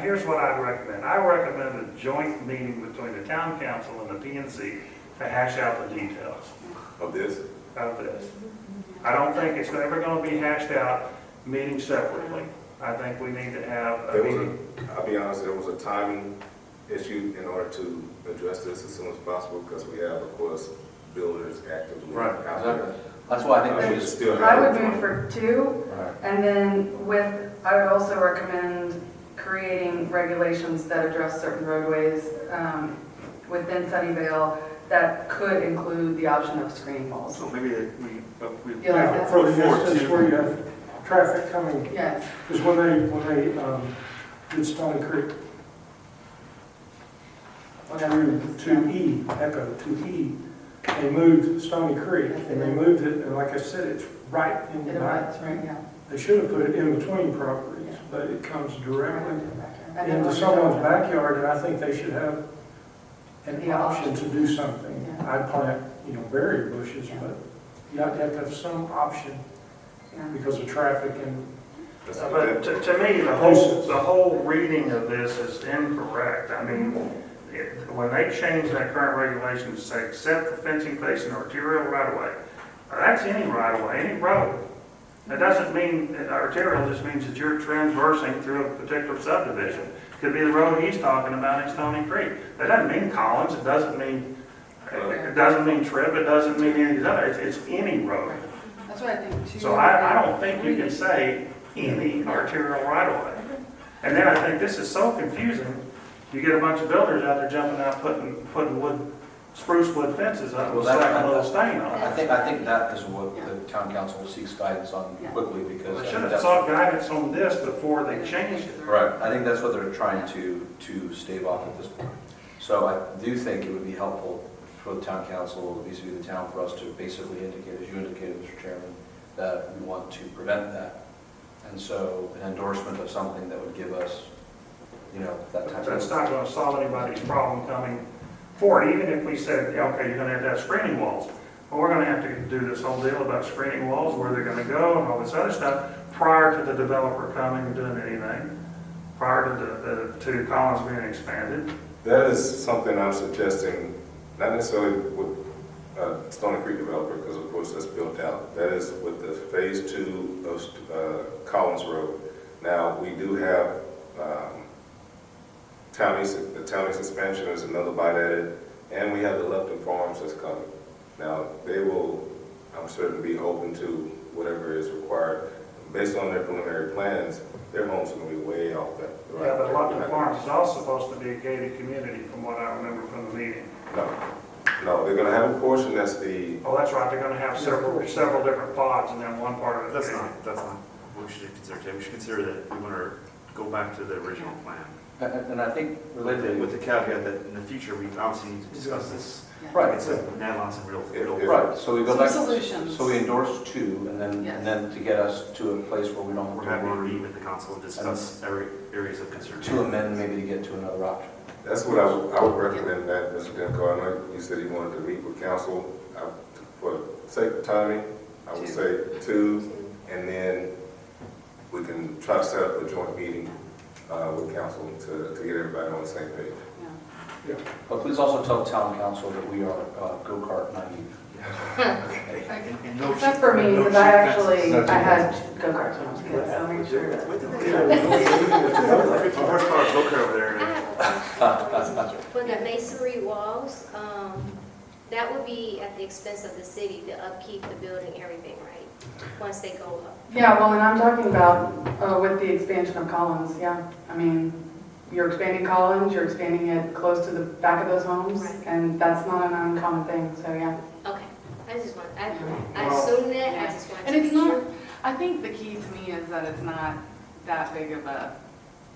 Here's what I'd recommend. I recommend a joint meeting between the town council and the PNC to hash out the details Of this, of this. I don't think it's ever gonna be hashed out, meeting separately. I think we need to have a there was meeting. I'll be honest, there was a timing issue in order to address this as soon as possible because we have, of course, builders actively Right, out there. Exactly. That's why I think we should It's just. still- I would move for 2, Right. and then I would also recommend creating regulations that address certain roadways within Sunnyvale that could include the option of screening walls. So maybe we You like that? For the Look forward instance to- where you have traffic coming, Yes, because when they did Stony Creek, to E, Echo, to E, they moved Stony Creek, and they moved it, and like I said, it's right in the it back. was, right, yeah. They should have put it in between properties, but it comes directly And then into we're- someone's backyard, and I think they should have an option to do something. Yeah. I'd plant, berry bushes, but you have to have some option Yeah. because of traffic and, But to me, the whole reading of this is incorrect. I mean, when they change that current regulation to say, except for fencing facing arterial right-of-way, that's any right-of-way, any road. That doesn't mean, arterial just means that you're transversing through a particular subdivision. Could be the road he's talking about in Stony Creek. That doesn't mean Collins, it doesn't mean Tripp, it doesn't mean any of these other, it's any road. That's what I think too. So I don't think you can say any arterial right-of-way. And then I think this is so confusing, you get a bunch of builders out there jumping out, putting spruce wood fences up with a little stain on it. I think that is what the town council seeks guidance on quickly, because. They should have sought guidance on this before they changed it. Right, I think that's what they're trying to stave off at this point. So I do think it would be helpful for the town council, vis-a-vis the town, for us to basically indicate, as you indicated, Mr. Chairman, that we want to prevent that. And so an endorsement of something that would give us, that type of. That's not going to solve anybody's problem coming forward, even if we said, yeah, okay, you're going to have screening walls. Well, we're going to have to do this whole deal about screening walls, where they're going to go, and all this other stuff, prior to the developer coming and doing anything, prior to Collins being expanded. That is something I'm suggesting, not necessarily with Stony Creek developer, because of course that's built out. That is with the phase 2 of Collins Road. Now, we do have the Townies expansion is another bite at it, and we have the Lupton Farms that's coming. Now, they will, I'm certain, be open to whatever is required. Based on their preliminary plans, their homes are going to be way off that. Yeah, but Lupton Farms is also supposed to be a gated community, from what I remember from the meeting. No, they're going to have a portion that's the. Oh, that's right, they're going to have several different pods, and then one part of it. That's not what we should consider today. We should consider that we want to go back to the original plan. And I think related With the caveat that in the future, we obviously need to discuss this. Right. It's on some real. Right, so we go back. Some solutions. So we endorse 2, and then to get us to a place where we don't. We're happy to meet with the council and discuss areas of concern. To amend, maybe to get to another option. That's what I would recommend that, Mr. Demko. I know you said you wanted to meet with council. For the sake of timing, I would say 2, and then we can try to set up a joint meeting with council to get everybody on the same page. But please also tell the town council that we are go-kart naive. And no Except for me, because I actually, No I had go-karts when I was a kid, so make sure that. 50 horsepower go-kart over there. I have a question. For the masonry walls, that would be at the expense of the city to upkeep the building, everything, right? Once they go up. Yeah, well, and I'm talking about with the expansion of Collins, yeah. I mean, you're expanding Collins, you're expanding it close to the back of those homes, Right. and that's not an uncommon thing, so yeah. Okay, I just want, I assume that, I just want to And be it's not, sure. I think the key to me is that it's not that big of a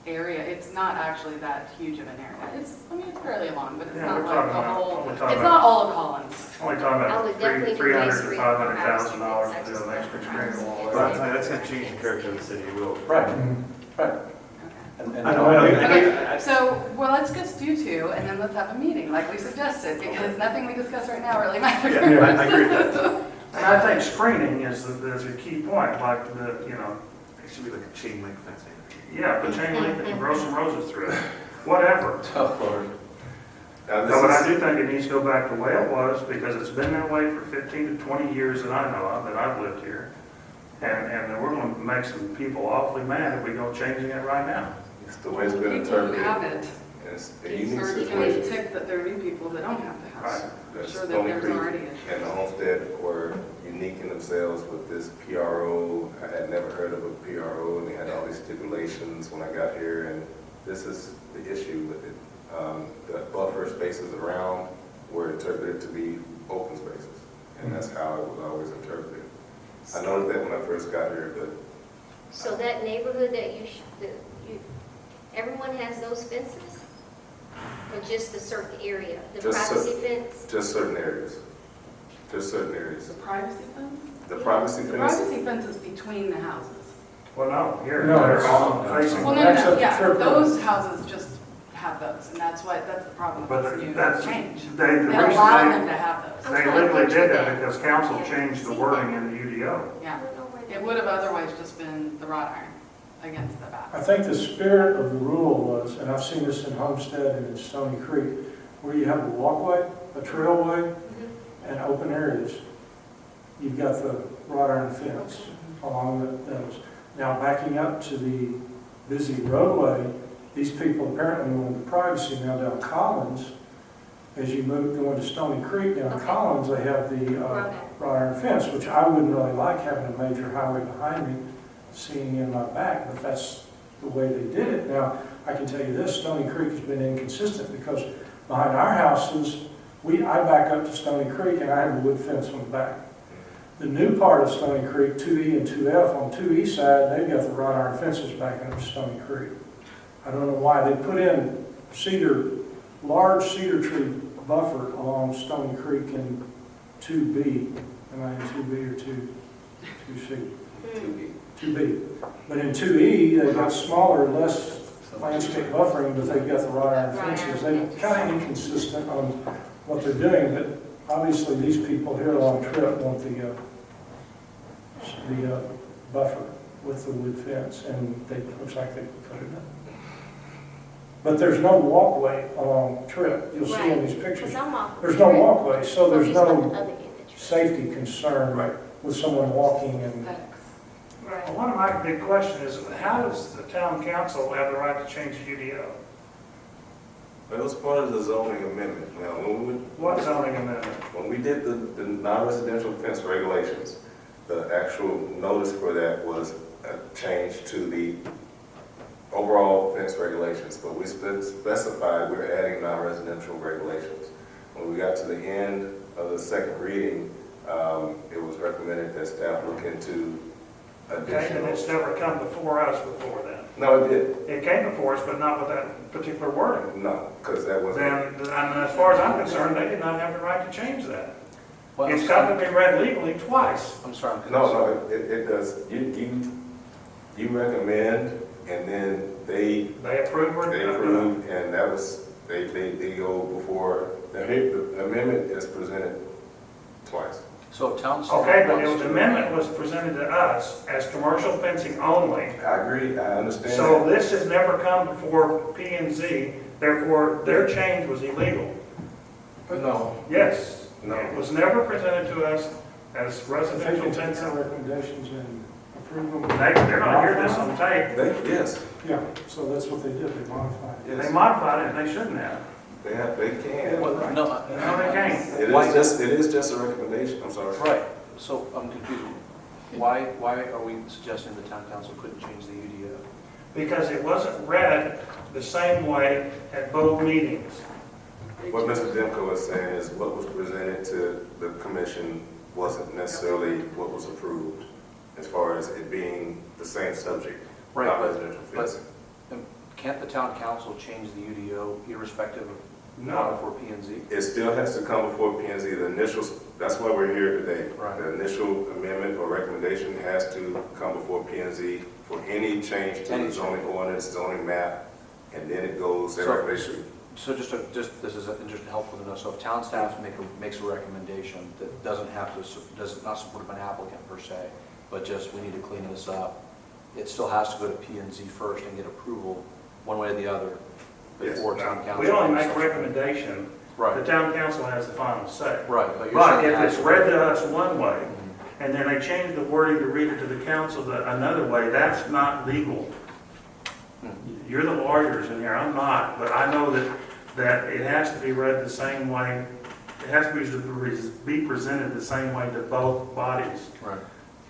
area. It's not actually that huge of an area. It's, I mean, it's fairly long, but it's Yeah, not we're like talking the about- whole, we're it's talking not all of Collins. Only talking I about would definitely do $300,000 to masonry. $500,000 to do an extra screening wall. But that's going to change the character of the city. It will. Right, Mhm. right. Okay. And I know. Okay, so, well, let's just do 2, and then let's have a meeting, like we suggested, because nothing we discuss right now really matters. Yeah, I agree with that. And I think screening is a key point, like It should be like a chain link fencing. yeah, put chain link and grow some roses through it, whatever. Oh, Lord. Now, No, but I this do think it needs to go back to the way it was, because it's been that way for 15 to 20 years that I know of, that I've lived here. And we're going to make some people awfully mad if we go changing it right now. is the way it's been People who interpreted. have it, And it's a unique are situation. going to tick that there are new people that don't have the house. Right. I'm That's sure that Stony there's Creek already issues. and the Homestead were unique in themselves with this PRO. I had never heard of a PRO, and they had all these stipulations when I got here, and this is the issue with it. The buffer spaces around were interpreted to be open spaces, and that's how it was always interpreted. I noticed that when I first got here, but So that neighborhood that everyone has those fences? Or just a certain area, the Just privacy fence? just certain areas. Just certain areas. The privacy fence? The privacy The fence, privacy fence is between the houses. Well, no, here, No, they're it's- all facing. Well, That's no, up to yeah, Triple. those houses just have those, and that's the problem with But this new that's, change. the They reason allow they, them to have those. I'm they trying to legally picture did that that. because council Yeah, changed the see wording that. in the UDO. Yeah, I don't know where it that would have is. otherwise just been the wrought iron against the back. I think the spirit of the rule was, and I've seen this in Homestead and in Stony Creek, where you have a walkway, a trailway, and open areas. You've got the wrought iron fence along those. Now, backing up to the busy roadway, these people apparently wanted the privacy. Now down Collins, as you move going to Stony Creek, down Okay. Collins, they have the Wrought wrought iron fence, which I wouldn't really like having a major highway behind me seeing in my back, but that's the way they did it. Now, I can tell you this, Stony Creek has been inconsistent because behind our houses, I back up to Stony Creek and I have a wood fence on the back. The new part of Stony Creek, 2E and 2F, on 2E side, they've got the wrought iron fences backing up to Stony Creek. I don't know why. They put in large cedar tree buffer along Stony Creek in 2B. Am I in 2B or 2C? 2B. But in 2E, they've got smaller, less landscape buffering, but they've got the wrought iron fences. They're kind of inconsistent on what they're doing, but obviously these people here along Trip want the buffer with the wood fence, and it looks like they put it in. But there's no walkway along Trip. You'll see in these pictures. Because I'm off. There's no walkway, so there's Well, he's on no the other end of the tree. safety concern with someone walking and Thanks. Well, one of my big questions is, how does the town council have the right to change the UDO? It was part of the zoning amendment. Now, What zoning amendment? when we did the non-residential fence regulations, the actual notice for that was a change to the overall fence regulations, but we specified we're adding non-residential regulations. When we got to the end of the second reading, it was recommended that staff look into Okay, and it's additional. never come before us before then. No, it did. It came before us, but not with that particular wording. No, because that wasn't. Then, and as far as I'm concerned, they did not have the right to change that. Well, It's got to be read legally twice. I'm sorry. I'm No, it does. You recommend, and then they They approve or approved, and that was, they go before, the amendment is presented twice. So if town staff Okay, but wants the to- amendment was presented to us as commercial fencing only. I agree, I understand So that. this has never come before P and Z, therefore their change was illegal. No, Yes. No. It was never presented to us as if they residential can take fencing. our recommendations and approve them. They're gonna hear this on tape. yes, Yeah, so that's what they did, they modified it. They yes, modified it and they shouldn't have. they can. Well, no, No, they can't. It is just a recommendation, I'm sorry. right, so I'm confused. Why are we suggesting the town council couldn't change the UDO? Because it wasn't read the same way at both meetings. What Mr. Demko is saying is what was presented to the commission wasn't necessarily what was approved, as far as it being the same subject, Right, not but- residential fencing. Can't the town council change the UDO irrespective of No. for P and Z? It still has to come before P and Z, the initial, that's why we're here today. Right. The initial amendment or recommendation has to come before P and Z for any change to Any the zoning ordinance, zoning map, and then it goes every. So just this is interesting, helpful to know. So if town staff makes a recommendation that doesn't have to, does not support an applicant per se, but just we need to clean this up, it still has to go to P and Z first and get approval one way or the other before Yes. town council. We only makes make a such- recommendation. The Right, town council has the final say. right. But you're But saying if it it's has to read be- to us one way, Mhm. and then they change the wording to read it to the council another way, that's not legal. Hmm. You're the lawyers in here, I'm not, but I know that it has to be read the same way. It has to be presented the same way to both bodies Right.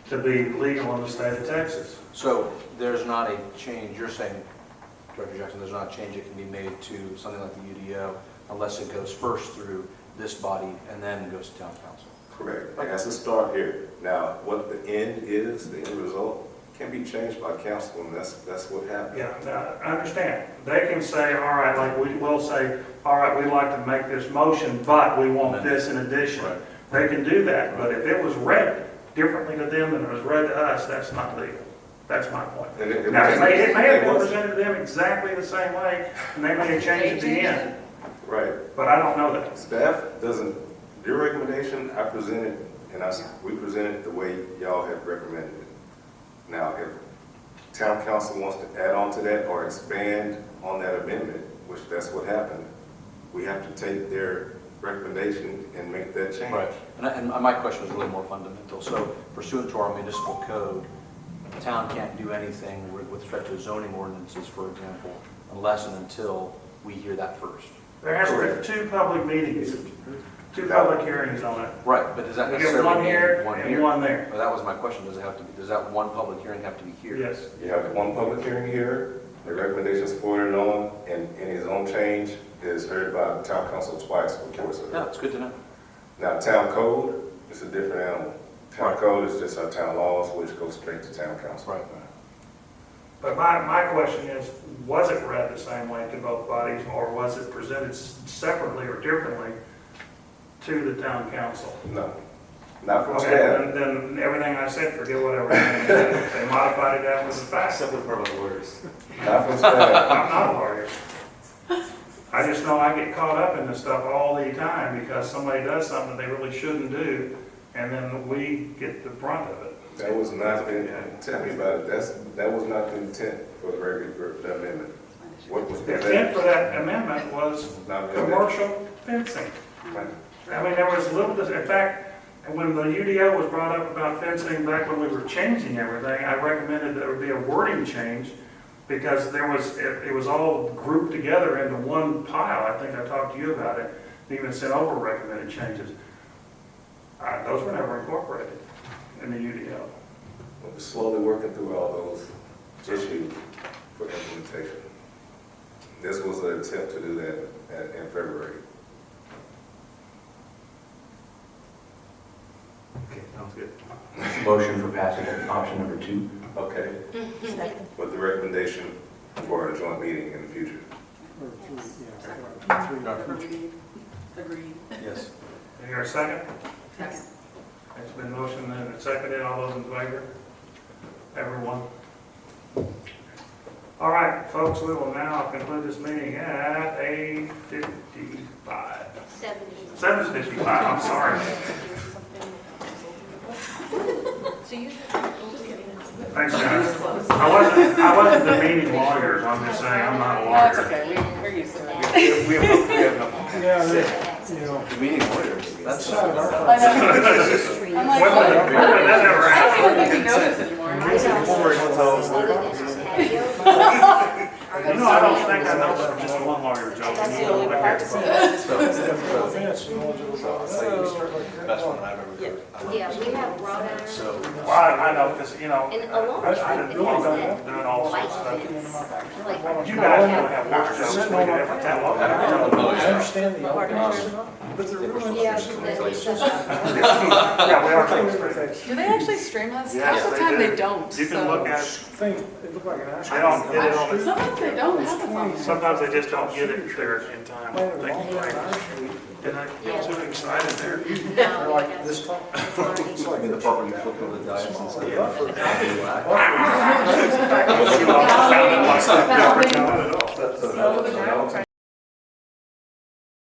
to be legal in the state of Texas. So there's not a change, you're saying, Director Jackson, there's not a change that can be made to something like the UDO unless it goes first through this body and then goes to town council? Correct. It has to start here. Now, what the end is, the end result, can be changed by council, and that's what happened. Yeah, now, I understand. They can say, all right, like we will say, all right, we'd like to make this motion, but we want this in addition. Right. They can do that, but if it was read differently to them than it was read to us, that's not legal. That's my point. And it Now, it may have been was- presented to them exactly the same way, and they may have changed at the end, Right. but I don't know that. Staff doesn't, your recommendation, I presented, and we presented the way y'all have recommended it. Now, if town council wants to add on to that or expand on that amendment, which that's what happened, we have to take their recommendation and make that change. Right. And my question was really more fundamental. So pursuant to our municipal code, the town can't do anything with respect to zoning ordinances, for example, unless and until we hear that first. There has to be 2 public meetings, 2 public hearings on it. Right, but does that We get necessarily one mean here one and here? one there. Well, that was my question. Does that one public hearing have to be here? Yes. You have one public hearing here, the recommendations forwarded on, and any zone change is heard by the town council twice before it's heard. Yeah, it's good to know. Now, town code is a different animal. Town Right. code is just our town laws, which go straight to town council. Right. But my question is, was it read the same way to both bodies, or was it presented separately or differently to the town council? No, not from Okay, staff. then everything I said, forget whatever. They modified it after the fact. Except with part of the lawyers. Not from staff. I'm not a lawyer. I just know I get caught up in this stuff all the time because somebody does something that they really shouldn't do, and then we get the brunt of it. That was not the, tell me about it, that was not the intent for the the amendment. What was The intent for that amendment was not the commercial fencing. I mean, there was little, in fact, when the UDO was brought up about fencing back when we were changing everything, I recommended there would be a wording change because it was all grouped together into one pile. I think I talked to you about it, even sent over recommended changes. Those were never incorporated in the UDO. We're slowly working through all those issues for implementation. This was an attempt to do that in February. Okay, sounds good. Motion for passing option number 2. Okay, with the recommendation for a joint meeting in the future. Agreed. Yes. Is there a second? Second. It's been motioned and seconded. All those in favor? Everyone? All right, folks, we will now conclude this meeting at 8:55. 7:55, I'm sorry. Thanks, guys. I wasn't demeaning lawyers, I'm just saying I'm not a Oh, lawyer. it's okay, we're used to it. We have enough. Yeah, Meeting lawyers. That's I know. I'm like, When what? did that ever I don't happen? even think you notice anymore. No, I don't think I know from just one lawyer, Joe. That's the only part. That's one I remember. Yeah, we have wrought iron. So, Well, I know, because, you know, And along I with didn't it know has about that doing all light sorts of stuff. fence. Like, You guys don't have water jobs, we could ever tell. I understand the but the real yeah, that is such a- Yeah, we are taking pictures. Do they actually stream us? Yes, Half the they time do. they don't. You can so- look at it, thing, it looked like an ash. they don't get it on the, Sometimes they don't have us on there. sometimes they just don't get it there in time. Did I get too excited there? No, Like this tall. it's already- I mean, the part where you flip over the dice and stuff. You know, I found it like